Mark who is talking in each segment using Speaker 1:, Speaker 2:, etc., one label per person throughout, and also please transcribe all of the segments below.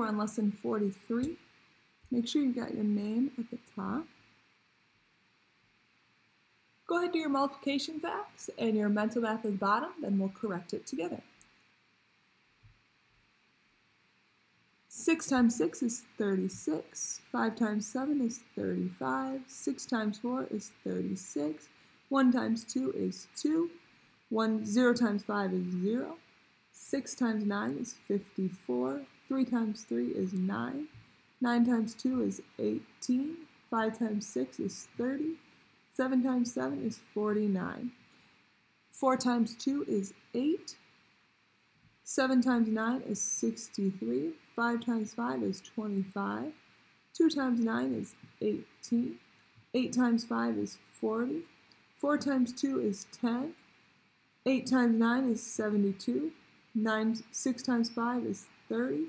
Speaker 1: we're on lesson 43. Make sure you got your name at the top. Go ahead and do your multiplication facts and your mental math at the bottom, then we'll correct it together. 6 times 6 is 36, 5 times 7 is 35, 6 times 4 is 36, 1 times 2 is 2, 0 times 5 is 0, 6 times 9 is 54, 3 times 3 is 9, 9 times 2 is 18, 5 times 6 is 30, 7 times 7 is 49, 4 times 2 is 8, 7 times 9 is 63, 5 times 5 is 25, 2 times 9 is 18, 8 times 5 is 40, 4 times 2 is 10, 8 times 9 is 72, 6 times 5 is 30,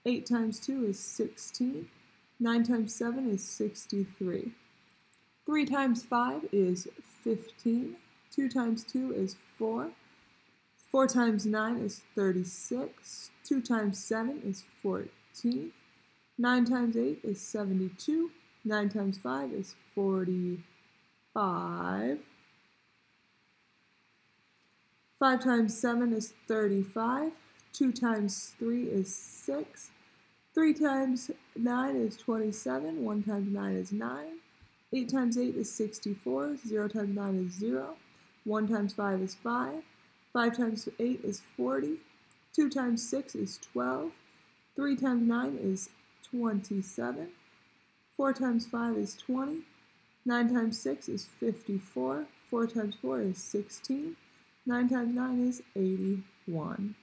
Speaker 1: 8 times 2 is 16, 9 times 7 is 63. 3 times 5 is 15, 2 times 2 is 4, 4 times 9 is 36, 2 times 7 is 14, 9 times 8 is 72, 9 times 5 is 45, 5 times 7 is 35, 2 times 3 is 6, 3 times 9 is 27, 1 times 9 is 9, 8 times 8 is 64, 0 times 9 is 0, 1 times 5 is 5, 5 times 8 is 40, 2 times 6 is 12, 3 times 9 is 27, 4 times 5 is 20, 9 times 6 is 54, 4 times 4 is 16, 9 times 9 is 81.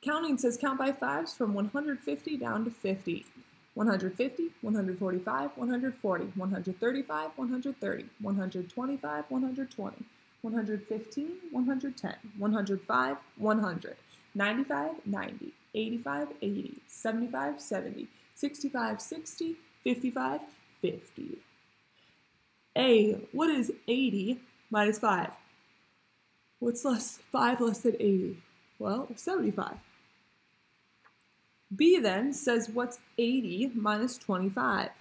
Speaker 1: Counting says count by fives from 150 down to 50. 150, 145, 140, 135, 130, 125, 120, 115, 110, 105, 100, 95, 90, 85, 80, 75, 70, 65, 60, 55, 50. A, what is 80 minus 5? What's 5 less than 80? Well, 75. B then says what's 80 minus 25?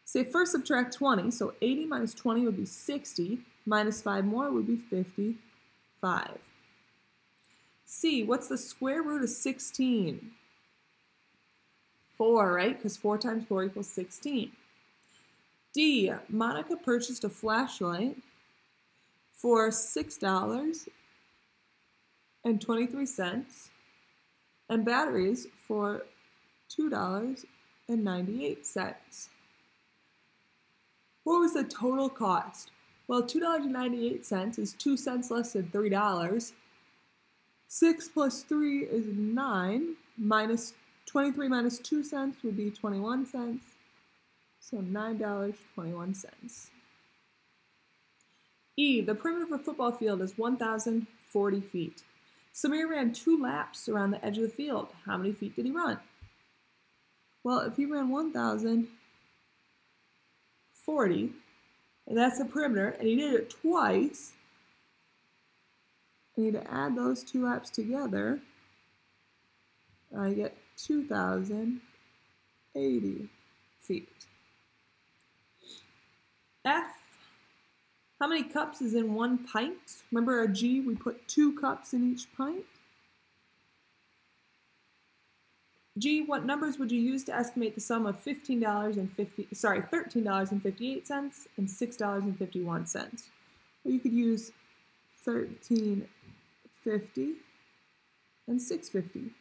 Speaker 1: Say first subtract 20, so 80 minus 20 would be 60, minus 5 more would be 55. C, what's the square root of 16? 4, right? Because 4 times 4 equals 16. D, Monica purchased a flashlight for $6.23 and batteries for $2.98. What was the total cost? Well, $2.98 is 2 cents less than $3. 6 plus 3 is 9. 23 minus 2 cents would be 21 cents. So $9.21. E, the perimeter of a football field is 1,040 feet. Samir ran 2 laps around the edge of the field. How many feet did he run? Well, if he ran 1,040, and that's the perimeter, and he did it twice, I need to add those 2 laps together. I get 2,080 feet. F, how many cups is in 1 pint? Remember our G, we put 2 cups in each pint. G, what numbers would you use to estimate the sum of $13.58 and $6.51? Well, you could use $13.50 and $6.50.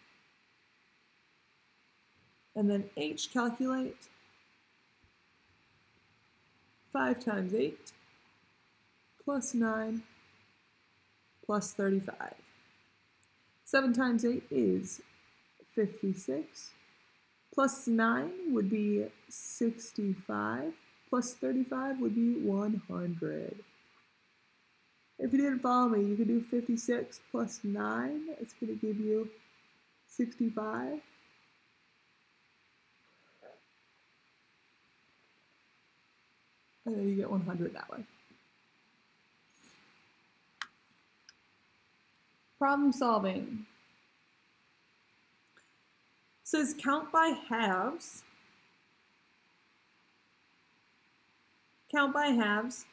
Speaker 1: And then H, calculate 5 times 8 plus 9 plus 35. 7 times 8 is 56. Plus 9 would be 65. Plus 35 would be 100. If you didn't follow me, you could do 56 plus 9. It's going to give you 65. And then you get 100 that way. Problem solving. says count by halves. Count by halves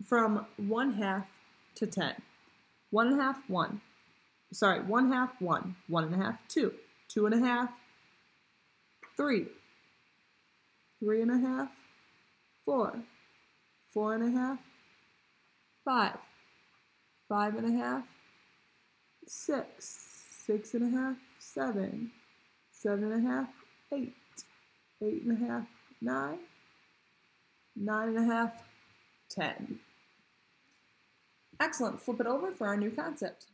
Speaker 1: from 1/2 to 10. 1/2, 1. Sorry, 1/2, 1. 1/2, 2. 2.5, 3. 3.5, 4. 4.5, 5. 5.5, 6. 6.5, 7. 7.5, 8. 8.5, 9. 9.5, 10. Excellent. Flip it over for our new concept.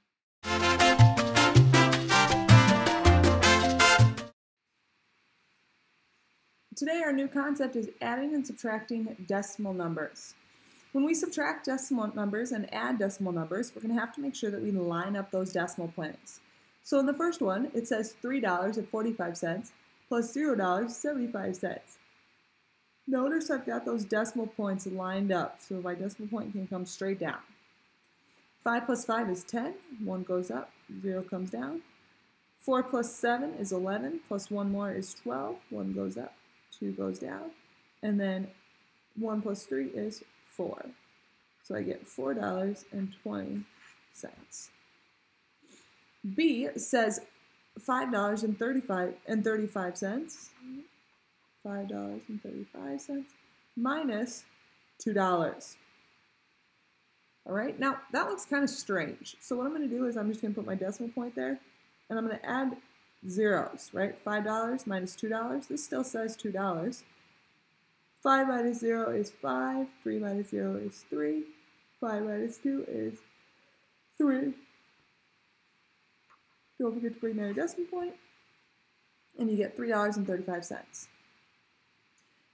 Speaker 1: Today our new concept is adding and subtracting decimal numbers. When we subtract decimal numbers and add decimal numbers, we're going to have to make sure that we line up those decimal points. So in the first one, it says $3.45 plus $0.75. Notice I've got those decimal points lined up, so my decimal point can come straight down. 5 plus 5 is 10, 1 goes up, 0 comes down. 4 plus 7 is 11, plus 1 more is 12, 1 goes up, 2 goes down, and then 1 plus 3 is 4. So I get $4.20. B says $5.35 $5.35 minus $2. All right, now that looks kind of strange. So what I'm going to do is I'm just going to put my decimal point there, and I'm going to add zeros, right? $5 minus $2. This still says $2. 5 minus 0 is 5. 3 minus 0 is 3. 5 minus 2 is 3. Don't forget to bring down your decimal point, and you get $3.35.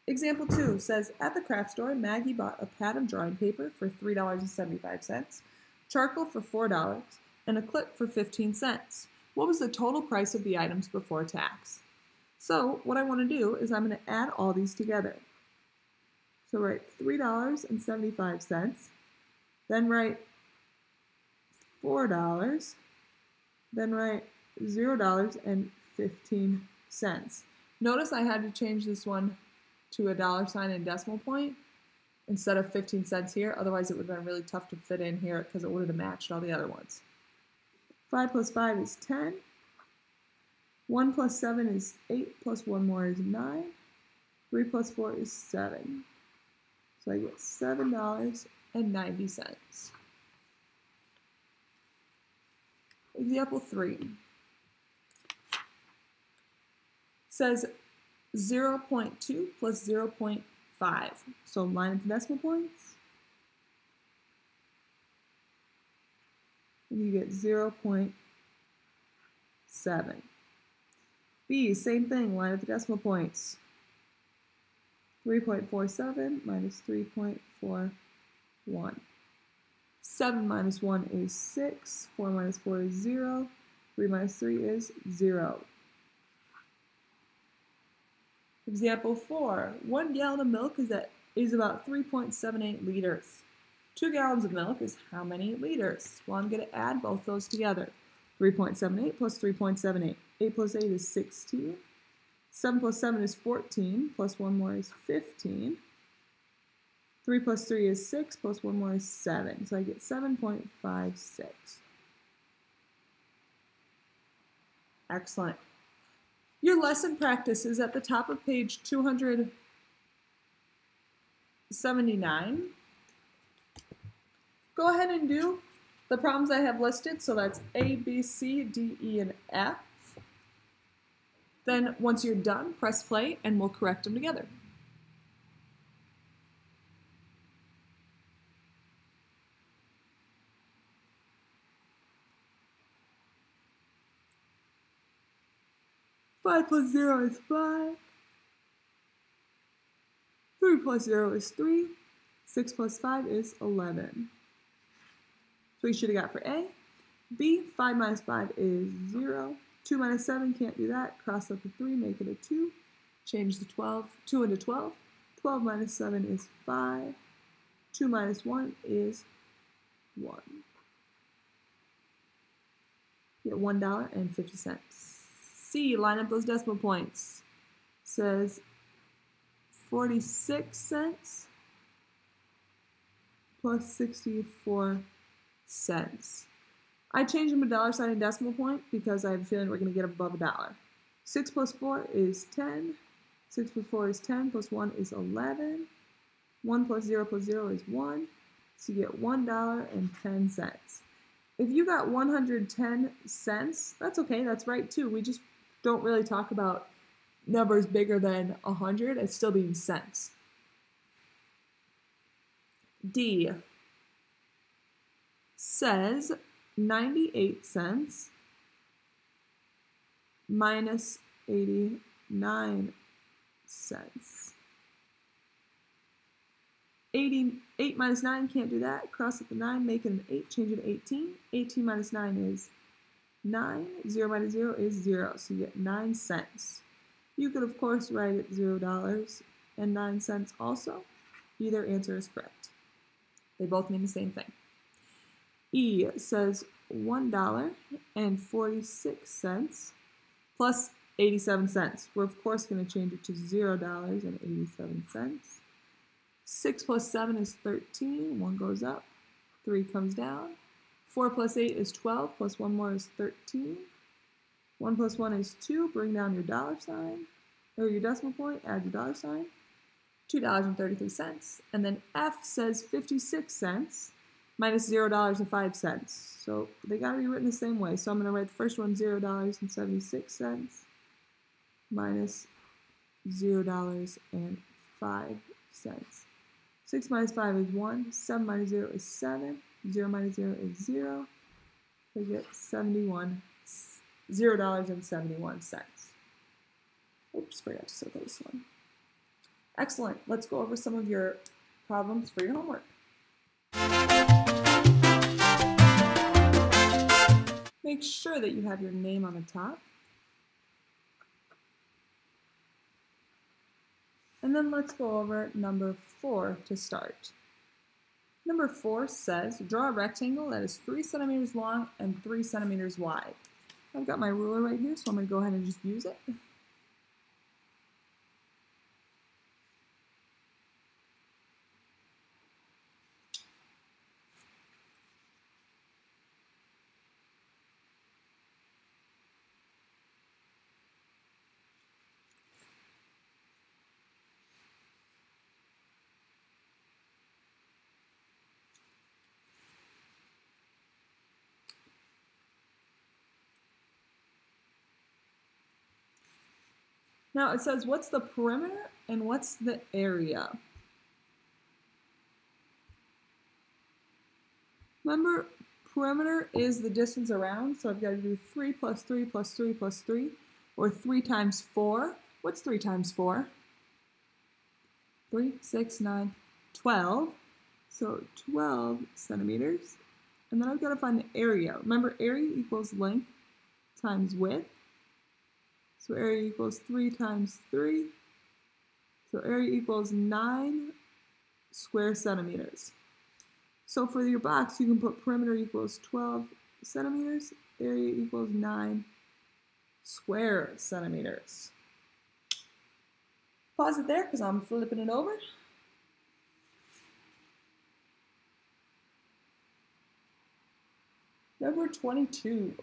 Speaker 1: Example 2 says, at the craft store, Maggie bought a pad of drawing paper for $3.75, charcoal for $4, and a clip for 15 cents. What was the total price of the items before tax? So what I want to do is I'm going to add all these together. So write $3.75, then write $4, then write $0.15. Notice I had to change this one to a dollar sign and decimal point instead of 15 cents here. Otherwise, it would have been really tough to fit in here because it would have matched all the other ones. 5 plus 5 is 10. 1 plus 7 is 8, plus 1 more is 9. 3 plus 4 is 7. So I get $7.90. Example 3 says 0.2 plus 0.5. So line up the decimal points, and you get 0.7. B, same thing, line up the decimal points. 3.47 minus 3.41. 7 minus 1 is 6. 4 minus 4 is 0. 3 minus 3 is 0. Example 4. 1 gallon of milk is about 3.78 liters. 2 gallons of milk is how many liters? Well, I'm going to add both those together. 3.78 plus 3.78. 8 plus 8 is 16. 7 plus 7 is 14, plus 1 more is 15. 3 plus 3 is 6, plus 1 more is 7. So I get 7.56. Excellent. Your lesson practice is at the top of page 279. Go ahead and do the problems I have listed. So that's A, B, C, D, E, and F. Then once you're done, press play and we'll correct them together. Five plus 0 is 5. 3 plus 0 is 3. 6 plus 5 is 11. So we should have got for A. B, 5 minus 5 is 0. 2 minus 7, can't do that. Cross out the 3, make it a 2. Change the 2 into 12. 12 minus 7 is 5. 2 minus 1 is 1. You get $1.50. C, line up those decimal points. Says 46 cents plus 64 cents. I changed them to dollar sign and decimal point because I have a feeling we're going to get above a dollar. 6 plus 4 is 10. 6 plus 4 is 10, plus 1 is 11. 1 plus 0 is 1. So you get $1.10. If you got 110 cents, that's okay, that's right too. We just don't really talk about numbers bigger than 100 as still being cents. D says 98 cents minus 89 cents. 88 minus 9, can't do that. Cross out the 9, make it an 8, change it to 18. 18 minus 9 is 9. 0 minus 0 is 0, so you get 9 cents. You could, of course, write it $0.09 also. Either answer is correct. They both mean the same thing. E says $1.46 plus 87 cents. We're, of course, going to change it to $0.87. 6 plus 7 is 13. 1 goes up. 3 comes down. 4 plus 8 is 12. Plus 1 more is 13. 1 plus 1 is 2. Bring down your dollar sign, or your decimal point, add your dollar sign. $2.33. And then F says 56 cents minus $0.05. So they got to be written the same way. So I'm going to write the first one $0.76 minus $0.05. 6 minus 5 is 1. 7 minus 0 is 7. 0 minus 0 is 0. We get $0.71. Oops, forgot to circle this one. Excellent. Let's go over some of your problems for your homework. Make sure that you have your name on the top. And then let's go over number 4 to start. Number 4 says, draw a rectangle that is 3 centimeters long and 3 centimeters wide. I've got my ruler right here, so I'm going to go ahead and just use it. Now it says, what's the perimeter and what's the area? Remember, perimeter is the distance around, so I've got to do 3 plus 3 plus 3 plus 3, or 3 times 4. What's 3 times 4? 3, 6, 9, 12. So 12 centimeters. And then I've got to find the area. Remember, area equals length times width. So area equals 3 times 3. So area equals 9 square centimeters. So for your box, you can put perimeter equals 12 centimeters. Area equals 9 square centimeters. Pause it there because I'm flipping it over. Number 22.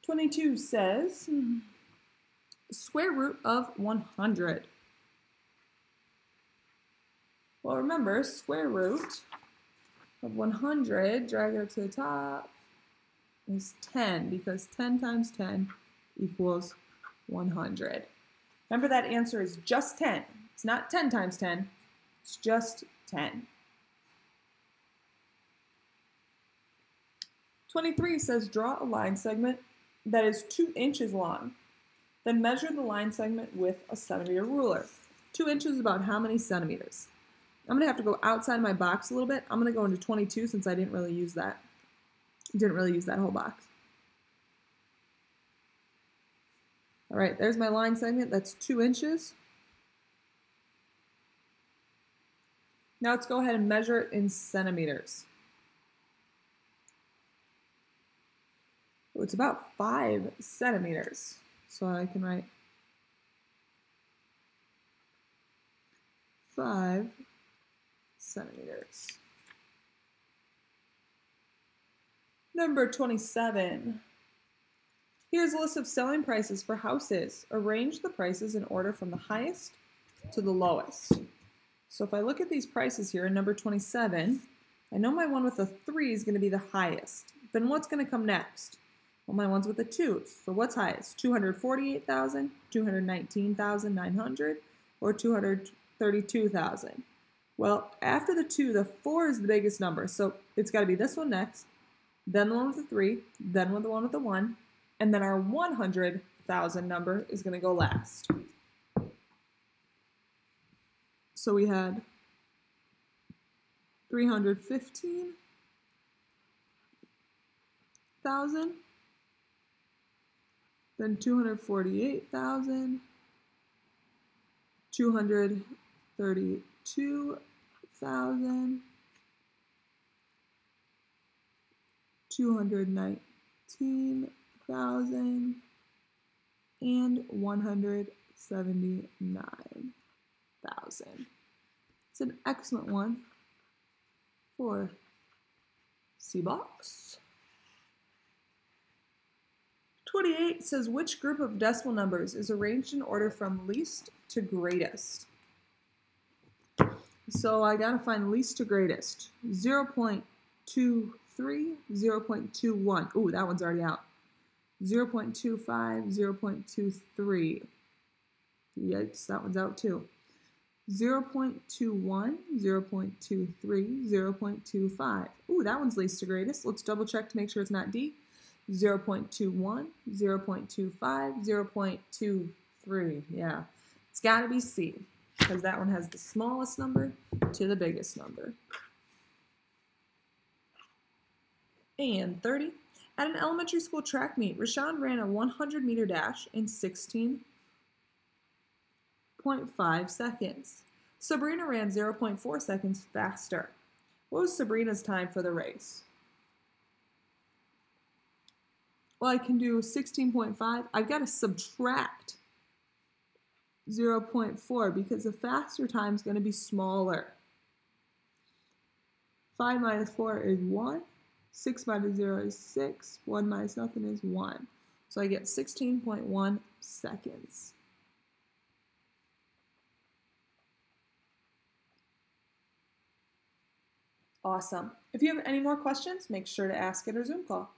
Speaker 1: 22 says, square root of 100. Well, remember, square root of 100, drag it up to the top, is 10, because 10 times 10 equals 100. Remember, that answer is just 10. It's not 10 times 10. It's just 10. 23 says, draw a line segment that is 2 inches long. Then measure the line segment with a centimeter ruler. 2 inches is about how many centimeters? I'm going to have to go outside my box a little bit. I'm going to go into 22 since I didn't really use that. Didn't really use that whole box. All right, there's my line segment. That's 2 inches. Now let's go ahead and measure it in centimeters. Oh, it's about 5 centimeters. So I can write 5 centimeters. Number 27. Here's a list of selling prices for houses. Arrange the prices in order from the highest to the lowest. So if I look at these prices here in number 27, I know my one with a 3 is going to be the highest. Then what's going to come next? Well, my one's with a 2. So what's highest? 248,000, 219,900, or 232,000? Well, after the 2, the 4 is the biggest number. So it's got to be this one next, then the one with the 3, then the one with the 1, and then our 100,000 number is going to go last. So we had 315,000, then 248,000, 232,000, 219,000, and 179,000. It's an excellent one for C-Box. 28 says, which group of decimal numbers is arranged in order from least to greatest? So I gotta find least to greatest. 0.23, 0.21. Ooh, that one's already out. 0.25, 0.23. Yikes, that one's out too. 0.21, 0.23, 0.25. Ooh, that one's least to greatest. Let's double check to make sure it's not D. 0.21, 0.25, 0.23. Yeah, it's got to be C because that one has the smallest number to the biggest number. And 30. At an elementary school track meet, Rashawn ran a 100-meter dash in 16.5 seconds. Sabrina ran 0.4 seconds faster. What was Sabrina's time for the race? Well, I can do 16.5. I've got to subtract 0.4 because the faster time is going to be smaller. 5 minus 4 is 1. 6 minus 0 is 6. 1 minus nothing is 1. So I get 16.1 seconds. Awesome. If you have any more questions, make sure to ask at our Zoom call.